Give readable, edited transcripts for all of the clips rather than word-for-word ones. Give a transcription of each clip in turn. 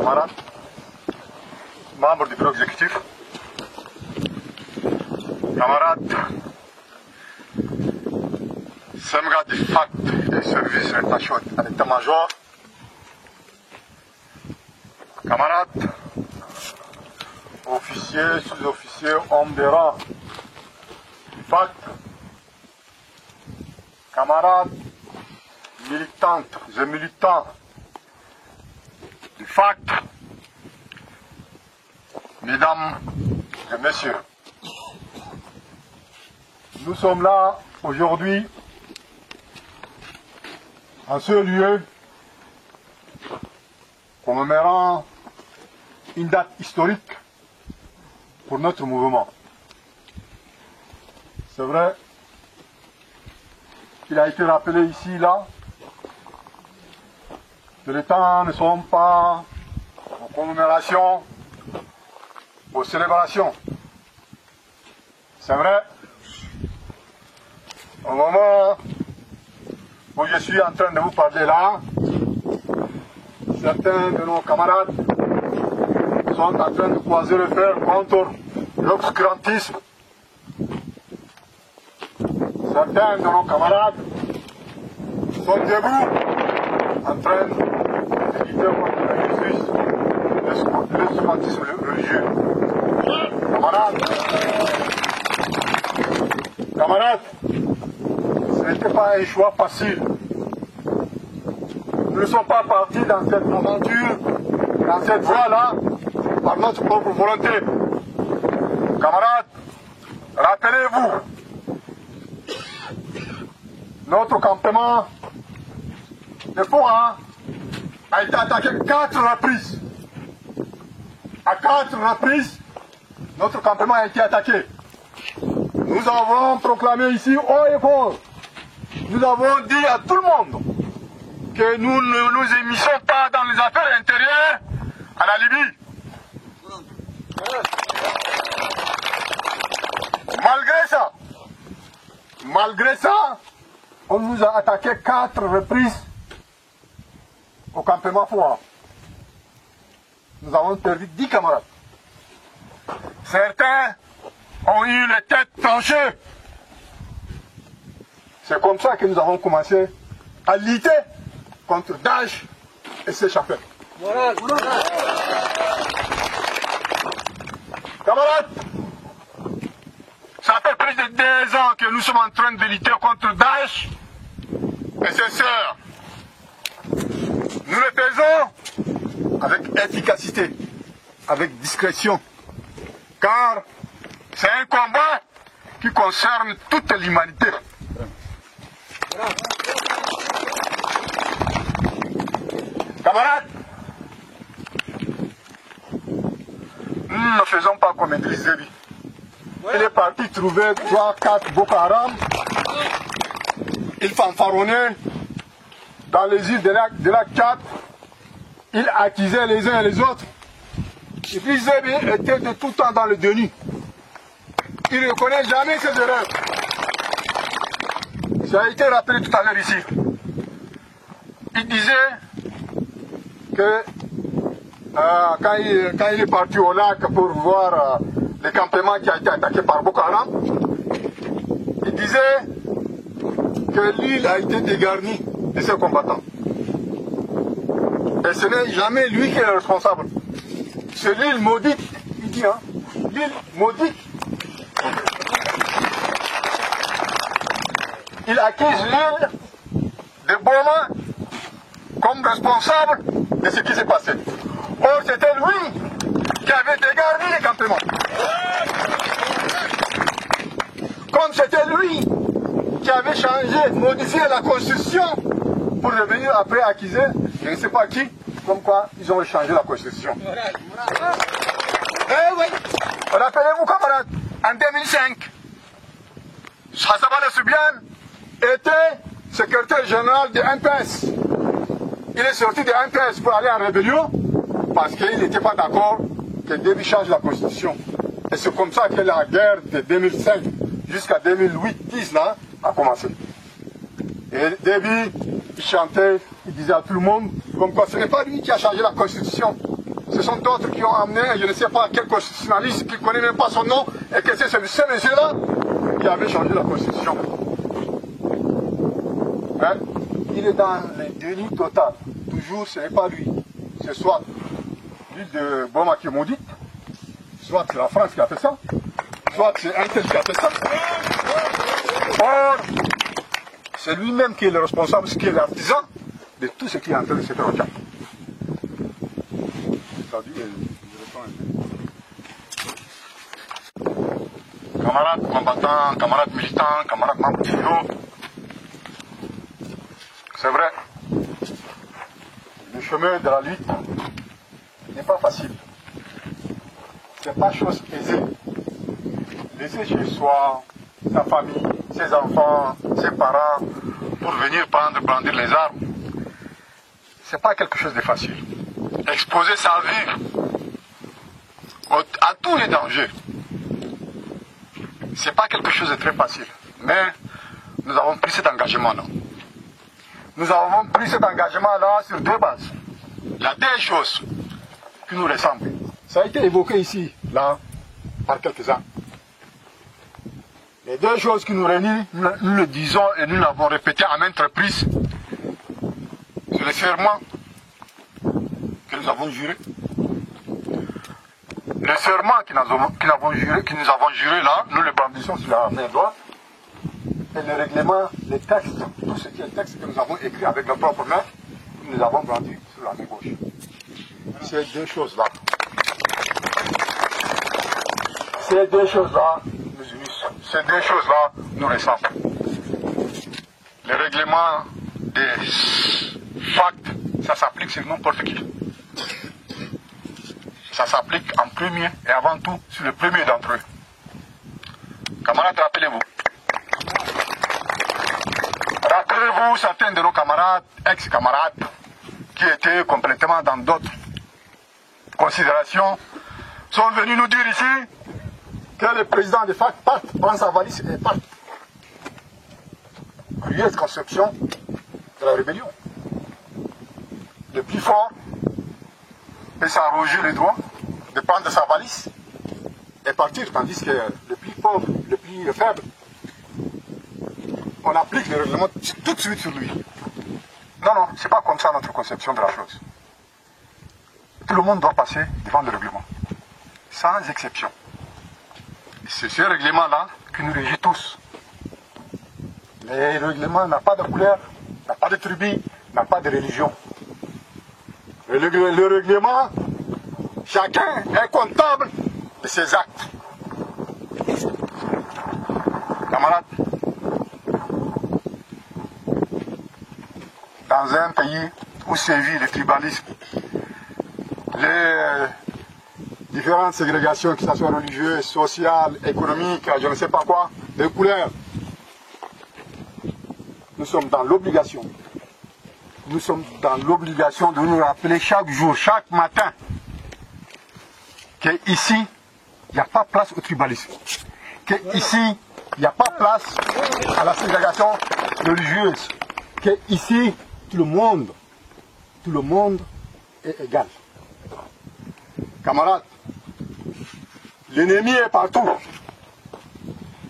camarades, membres du bureau exécutif, camarades, semga du FAT des services rattachés à l'état-major, camarades, officiers, sous-officiers, hommes de rang, du FAT, camarades, militantes et militants du FAT, mesdames et messieurs, nous sommes là aujourd'hui en ce lieu commémorant une date historique pour notre mouvement. C'est vrai qu'il a été rappelé ici, là, que les temps ne sont pas aux commémorations, aux célébrations. C'est vrai, au moment où je suis en train de vous parler là, certains de nos camarades sont en train de croiser le fer contre l'obscurantisme. Certains de nos camarades sont debout en train de lutter contre l'obscurantisme religieux. Camarades, ce n'était pas un choix facile. Nous ne sommes pas partis dans cette aventure, dans cette voie-là, par notre propre volonté. Camarades, rappelez-vous, notre campement de Fora a été attaqué 4 reprises. À 4 reprises, notre campement a été attaqué. Nous avons proclamé ici haut et fort. Nous avons dit à tout le monde que nous ne nous émissons pas dans les affaires intérieures à la Libye. Malgré ça, on nous a attaqué 4 reprises au campement Fora. Nous avons perdu 10 camarades. Certains ont eu les têtes tranchées. C'est comme ça que nous avons commencé à lutter contre Daesh et ses chapelles. Camarades, ça fait plus de 2 ans que nous sommes en train de lutter contre Daesh et ses sœurs. Nous le faisons avec efficacité, avec discrétion, car c'est un combat qui concerne toute l'humanité. Camarades, nous ne faisons pas comme Idriss Déby. Il est parti trouver 3-4 Boko Haram. Il fanfaronnait dans les îles de la Tchad. Il accusait les uns et les autres. Idriss Déby était de tout temps dans le déni. Il ne reconnaît jamais ses erreurs. Ça a été rappelé tout à l'heure ici. Il disait que quand il est parti au lac pour voir le campement qui a été attaqué par Boko Haram, il disait que l'île a été dégarnie de ses combattants. Et ce n'est jamais lui qui est le responsable. C'est l'île maudite, il dit, hein, l'île maudite. Il accuse l'île de Boma comme responsable de ce qui s'est passé. Or, c'était lui qui avait dégarni les campements. Comme c'était lui qui avait changé, modifié la constitution pour revenir après accuser, je ne sais pas qui, comme quoi ils ont changé la constitution. Eh oui, rappelez-vous camarades, en 2005, Hassaba Soubiane était secrétaire général de MPS. Il est sorti de MPS pour aller en rébellion parce qu'il n'était pas d'accord que Déby change la constitution. Et c'est comme ça que la guerre de 2005 jusqu'à 2008-10 là a commencé. Et Déby, il chantait, il disait à tout le monde, comme quoi ce n'est pas lui qui a changé la constitution, Ce sont d'autres qui ont amené, je ne sais pas quel constitutionnaliste qui ne connaît même pas son nom, et que c'est ce monsieur-là qui avait changé la constitution. Hein? Il est dans le déni total. Toujours, ce n'est pas lui. C'est soit l'île de Boma qui est maudite, soit c'est la France qui a fait ça, soit c'est un tel qui a fait ça. Or, c'est lui-même qui est le responsable, qui est l'artisan de tout ce qui est en train de se faire au Tchad. Camarades combattants, camarades militants, camarades membres du bureau, c'est vrai, le chemin de la lutte n'est pas facile. C'est pas chose aisée. Laisser chez soi, sa famille, ses enfants, ses parents, pour venir brandir les armes, c'est pas quelque chose de facile. Exposer sa vie à tous les dangers, c'est pas quelque chose de très facile. Mais nous avons pris cet engagement-là. Nous avons pris cet engagement-là sur deux bases. Il y a deux choses qui nous ressemblent. Ça a été évoqué ici, là, par quelques-uns. Les deux choses qui nous réunissent, nous le disons et nous l'avons répété à maintes reprises. C'est le serment que nous avons juré. Le serment que nous avons juré là, nous le brandissons sur la main droite. Et le règlement, les textes, tout ce qui est texte que nous avons écrit avec nos propres mains, nous les avons brandis sur la main gauche. Ces deux choses-là. Ces deux choses-là nous unissent. Ces deux choses-là nous ressemblent. Le règlement des facts, ça s'applique sur n'importe qui. Ça s'applique en premier et avant tout sur le premier d'entre eux. Camarades, rappelez-vous. Rappelez-vous certains de nos camarades, ex-camarades, qui étaient complètement dans d'autres considérations, sont venus nous dire ici que le président de FAC parte, prend sa valise et parte. Curieuse conception de la rébellion. Le plus fort peut s'arroger les droits de prendre sa valise et partir, tandis que le plus pauvre, le plus faible, on applique le règlement tout de suite sur lui. Non, non, c'est pas comme ça notre conception de la chose. Tout le monde doit passer devant le règlement, sans exception. C'est ce règlement-là qui nous régit tous. Le règlement n'a pas de couleur, n'a pas de tribu, n'a pas de religion. Le règlement, chacun est comptable de ses actes. Camarades, dans un pays où sévit le tribalisme, les différentes ségrégations, que ce soit religieuses, sociales, économiques, je ne sais pas quoi, de couleurs, nous sommes dans l'obligation. Nous sommes dans l'obligation de nous rappeler chaque jour, chaque matin, qu'ici, il n'y a pas place au tribalisme. Qu'ici, il n'y a pas place à la ségrégation religieuse. Qu'ici, tout le monde est égal. Camarades, l'ennemi est partout.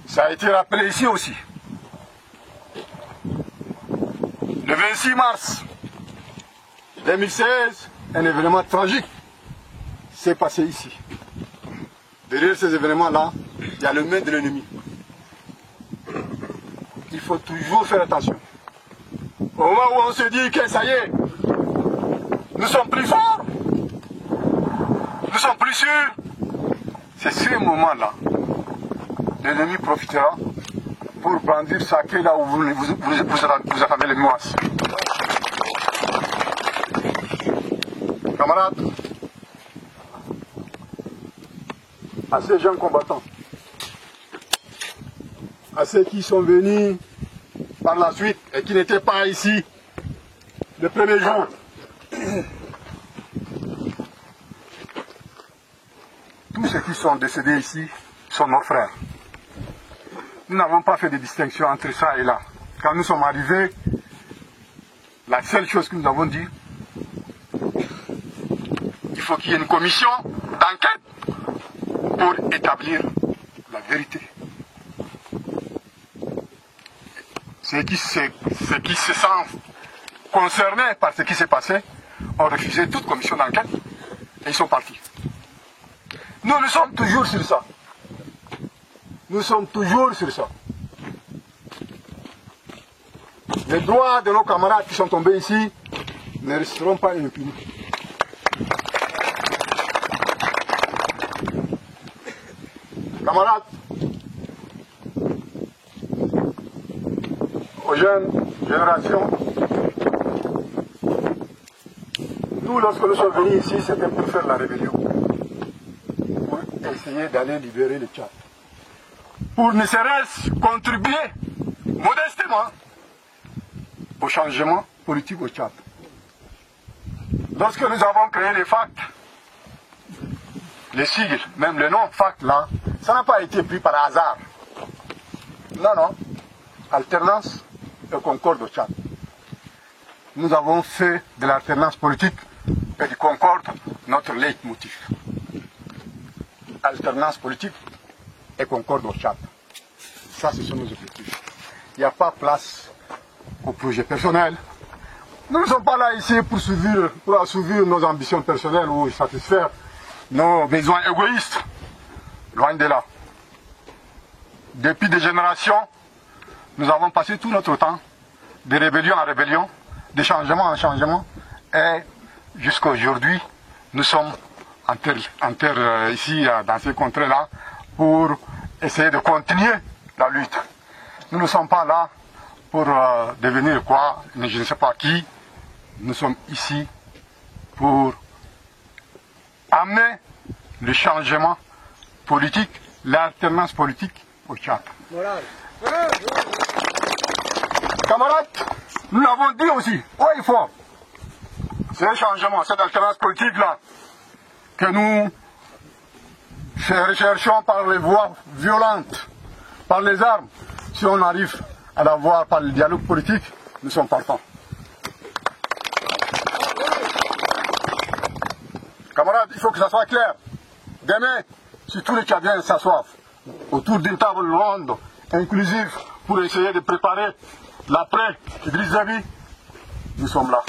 Ça a été rappelé ici aussi. Le 26 mars 2016, un événement tragique s'est passé ici. Derrière ces événements-là, il y a le main de l'ennemi. Il faut toujours faire attention. Au moment où on se dit que ça y est, nous sommes plus forts, nous sommes plus sûrs, c'est ce moment-là. L'ennemi profitera pour brandir ça qui est là où vous attendez les nuances. Camarades, à ces jeunes combattants, à ceux qui sont venus par la suite et qui n'étaient pas ici le premier jour, tous ceux qui sont décédés ici sont nos frères. Nous n'avons pas fait de distinction entre ça et là. Quand nous sommes arrivés, la seule chose que nous avons dit, il il faut qu'il y ait une commission d'enquête pour établir la vérité. Ceux qui se sentent concernés par ce qui s'est passé ont refusé toute commission d'enquête et ils sont partis. Nous sommes toujours sur ça. Nous sommes toujours sur ça. Les droits de nos camarades qui sont tombés ici ne resteront pas impunis. Camarades, aux jeunes générations, nous, lorsque nous sommes venus ici, c'était pour faire la rébellion, pour essayer d'aller libérer le Tchad, pour ne serait-ce contribuer modestement au changement politique au Tchad. Lorsque nous avons créé les FACT, les sigles, même le nom FACT là, ça n'a pas été pris par hasard. Non, non. Alternance et concorde au Tchad. Nous avons fait de l'alternance politique et du concorde notre leitmotiv. Alternance politique et concorde au Tchad. Ça, ce sont nos objectifs. Il n'y a pas place au projet personnel. Nous ne sommes pas là ici pour assouvir nos ambitions personnelles ou satisfaire nos besoins égoïstes. Loin de là. Depuis des générations, nous avons passé tout notre temps de rébellion en rébellion, de changement en changement, et jusqu'à aujourd'hui, nous sommes en terre ici, dans ces contrées-là, pour essayer de continuer la lutte. Nous ne sommes pas là pour devenir quoi, je ne sais pas qui. Nous sommes ici pour amener le changement politique, l'alternance politique au Tchad. Camarades, nous l'avons dit aussi, haut et fort, c'est un changement, cette alternance politique-là, que nous recherchons par les voies violentes, par les armes. Si on arrive à l'avoir par le dialogue politique, nous sommes partants. Camarades, il faut que ça soit clair. Demain, si tous les Tchadiens s'assoient autour d'une table ronde, inclusive, pour essayer de préparer l'après Idriss Déby, nous sommes là.